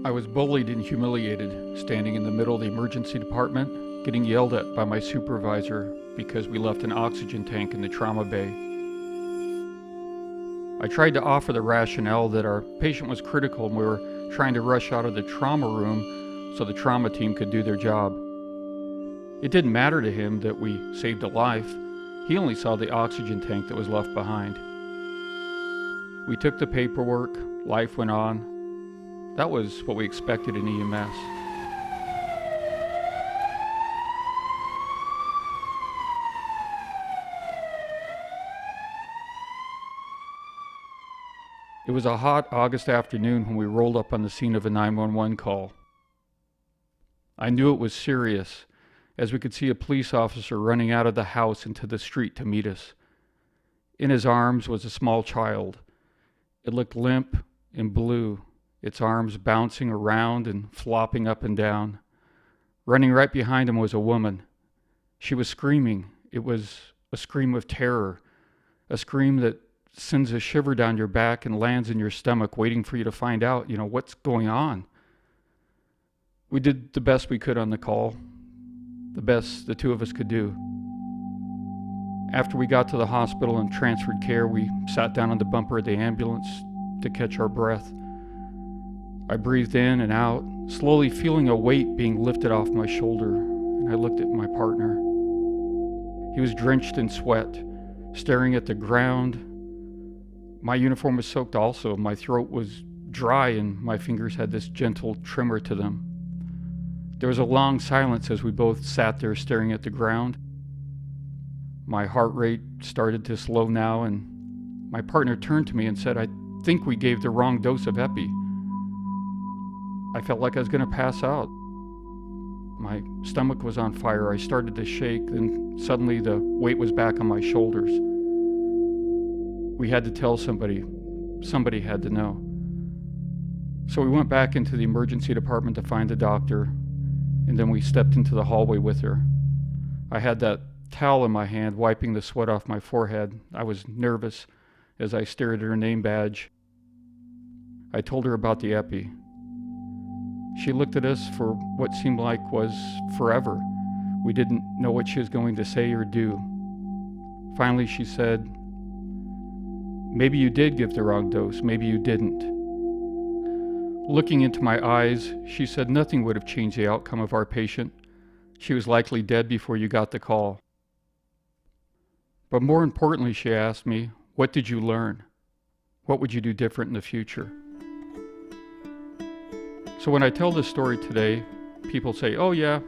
I was bullied and humiliated, standing in the middle of the emergency department, getting yelled at by my supervisor because we left an oxygen tank in the trauma bay. I tried to offer the rationale that our patient was critical and we were trying to rush out of the trauma room so the trauma team could do their job. It didn't matter to him that we saved a life. He only saw the oxygen tank that was left behind. We took the paperwork, life went on. That was what we expected in EMS. It was a hot August afternoon when we rolled up on the scene of a 911 call. I knew it was serious, as we could see a police officer running out of the house into the street to meet us. In his arms was a small child. It looked limp and blue, its arms bouncing around and flopping up and down. Running right behind him was a woman. She was screaming. It was a scream of terror, a scream that sends a shiver down your back and lands in your stomach, waiting for you to find out, what's going on. We did the best we could on the call, the best the two of us could do. After we got to the hospital and transferred care, we sat down on the bumper of the ambulance to catch our breath. I breathed in and out, slowly feeling a weight being lifted off my shoulder, and I looked at my partner. He was drenched in sweat, staring at the ground. My uniform was soaked also. My throat was dry and my fingers had this gentle tremor to them. There was a long silence as we both sat there staring at the ground. My heart rate started to slow now, and my partner turned to me and said, "I think we gave the wrong dose of epi." I felt like I was going to pass out. My stomach was on fire. I started to shake, then suddenly the weight was back on my shoulders. We had to tell somebody. Somebody had to know. So we went back into the emergency department to find the doctor, and then we stepped into the hallway with her. I had that towel in my hand, wiping the sweat off my forehead. I was nervous as I stared at her name badge. I told her about the epi. She looked at us for what seemed like was forever. We didn't know what she was going to say or do. Finally, she said, "Maybe you did give the wrong dose, maybe you didn't." Looking into my eyes, she said nothing would have changed the outcome of our patient. She was likely dead before you got the call. But more importantly, she asked me, "What did you learn? What would you do different in the future?" So when I tell this story today, people say, "Oh yeah,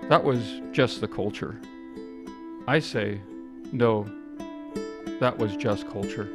that was just the culture." I say, no, that was just culture.